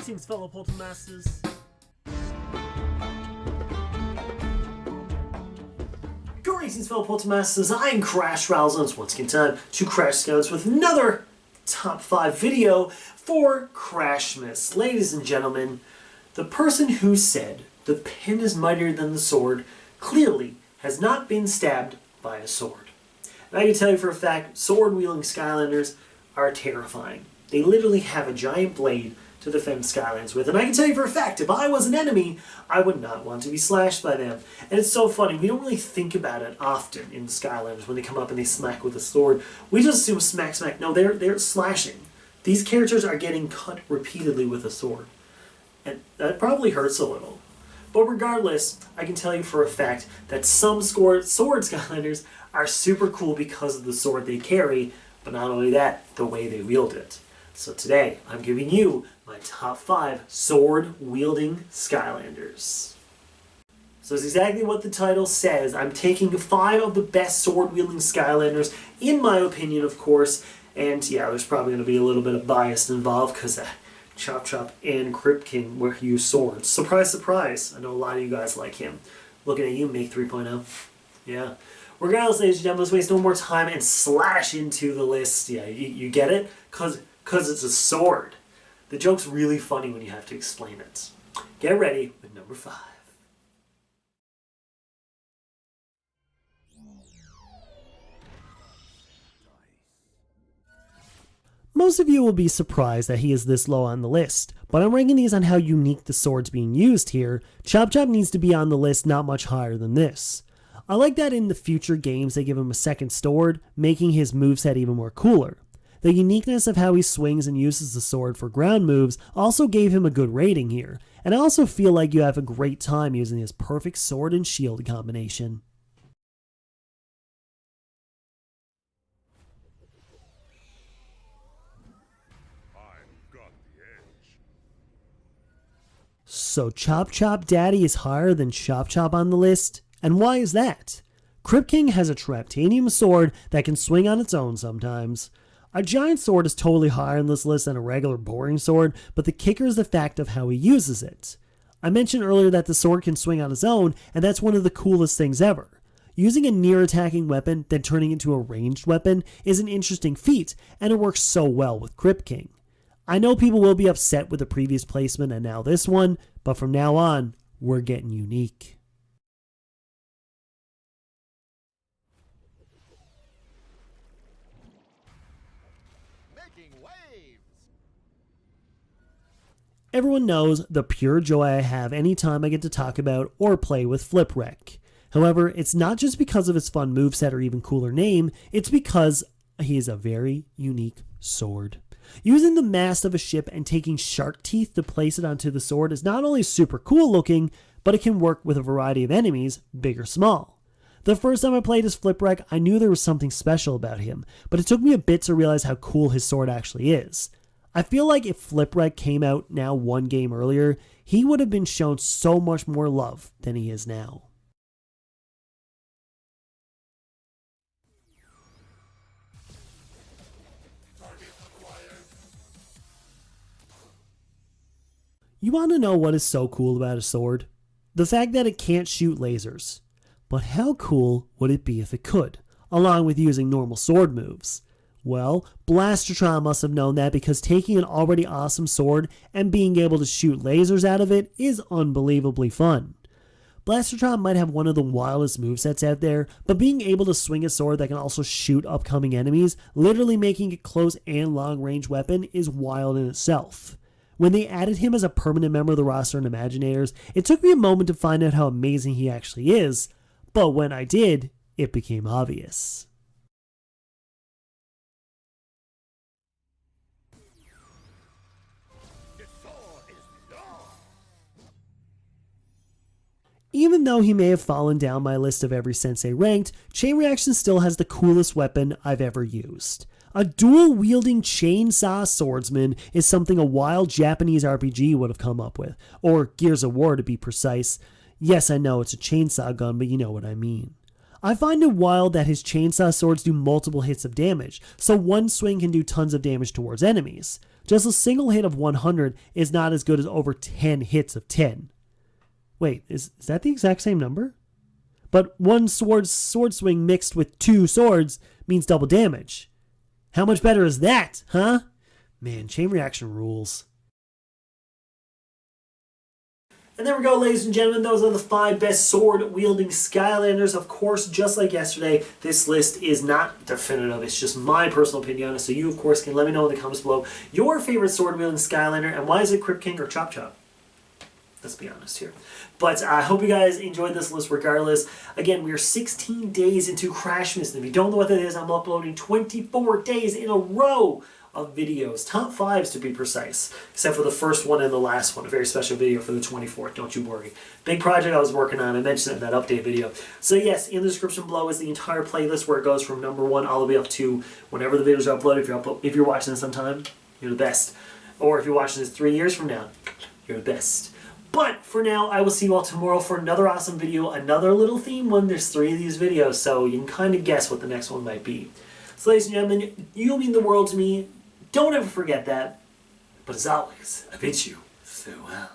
Greetings, fellow Portal Masters. Greetings, fellow Portal Masters. I am Rowsell, and it's once again time to crash Skylanders with another top 5 video for Crashmas. Ladies and gentlemen, the person who said the pen is mightier than the sword clearly has not been stabbed by a sword. And I can tell you for a fact, sword-wielding Skylanders are terrifying. They literally have a giant blade to defend Skylanders with. And I can tell you for a fact, if I was an enemy, I would not want to be slashed by them. And it's so funny, we don't really think about it often in Skylanders when they come up and they smack with a sword. We just assume smack, smack. No, they're slashing. These characters are getting cut repeatedly with a sword. And that probably hurts a little. But regardless, I can tell you for a fact that some sword Skylanders are super cool because of the sword they carry, but not only that, the way they wield it. So today, I'm giving you my top 5 sword-wielding Skylanders. So it's exactly what the title says. I'm taking 5 of the best sword-wielding Skylanders, in my opinion, of course. And yeah, there's probably going to be a little bit of bias involved, because Chop Chop and Krypt King use swords. Surprise, surprise. I know a lot of you guys like him. Looking at you, Make 3.0. Yeah. Regardless, ladies and gentlemen, let's waste no more time and slash into the list. Yeah, you get it? Because it's a sword. The joke's really funny when you have to explain it. Get ready with number 5. Most of you will be surprised that he is this low on the list, but I'm ranking these on how unique the sword's being used here. Chop Chop needs to be on the list not much higher than this. I like that in the future games they give him a second sword, making his moveset even more cooler. The uniqueness of how he swings and uses the sword for ground moves also gave him a good rating here, and I also feel like you have a great time using his perfect sword and shield combination. So Chop Chop Daddy is higher than Chop Chop on the list? And why is that? Krypt King has a Traptanium sword that can swing on its own sometimes. A giant sword is totally higher on this list than a regular boring sword, but the kicker is the fact of how he uses it. I mentioned earlier that the sword can swing on its own, and that's one of the coolest things ever. Using a near attacking weapon, then turning into a ranged weapon is an interesting feat, and it works so well with Krypt King. I know people will be upset with the previous placement and now this one, but from now on, we're getting unique. Everyone knows the pure joy I have anytime I get to talk about or play with Flipwreck. However, it's not just because of his fun moveset or even cooler name, it's because he is a very unique sword. Using the mast of a ship and taking shark teeth to place it onto the sword is not only super cool looking, but it can work with a variety of enemies, big or small. The first time I played as Flipwreck, I knew there was something special about him, but it took me a bit to realize how cool his sword actually is. I feel like if Flipwreck came out now one game earlier, he would have been shown so much more love than he is now. You want to know what is so cool about a sword? The fact that it can't shoot lasers. But how cool would it be if it could, along with using normal sword moves? Well, Blaster-Tron must have known that because taking an already awesome sword and being able to shoot lasers out of it is unbelievably fun. Blaster-Tron might have one of the wildest movesets out there, but being able to swing a sword that can also shoot upcoming enemies, literally making a close and long range weapon, is wild in itself. When they added him as a permanent member of the roster and Imaginators, it took me a moment to find out how amazing he actually is, but when I did, it became obvious. Even though he may have fallen down my list of every sensei ranked, Chain Reaction still has the coolest weapon I've ever used. A dual-wielding chainsaw swordsman is something a wild Japanese RPG would have come up with, or Gears of War to be precise. Yes, I know it's a chainsaw gun, but you know what I mean. I find it wild that his chainsaw swords do multiple hits of damage, so one swing can do tons of damage towards enemies. Just a single hit of 100 is not as good as over 10 hits of 10. Wait, is that the exact same number? But one sword swing mixed with 2 swords means double damage. How much better is that, huh? Man, chain reaction rules. And there we go, ladies and gentlemen. Those are the 5 best sword-wielding Skylanders. Of course, just like yesterday, this list is not definitive. It's just my personal opinion on it. So you, of course, can let me know in the comments below your favorite sword-wielding Skylander, and why is it Krypt King or Chop Chop? Let's be honest here. But I hope you guys enjoyed this list regardless. Again, we are 16 days into Crashmas. And if you don't know what that is, I'm uploading 24 days in a row of videos. Top 5s to be precise. Except for the first one and the last one. A very special video for the 24th. Don't you worry. Big project I was working on. I mentioned it in that update video. So yes, in the description below is the entire playlist where it goes from number 1 all the way up to whenever the videos are uploaded. If you're watching this sometime, you're the best. Or if you're watching this 3 years from now, you're the best. But for now, I will see you all tomorrow for another awesome video, another little theme one. There's 3 of these videos, so you can kind of guess what the next one might be. So ladies and gentlemen, you mean the world to me. Don't ever forget that. But as always, I bid you farewell.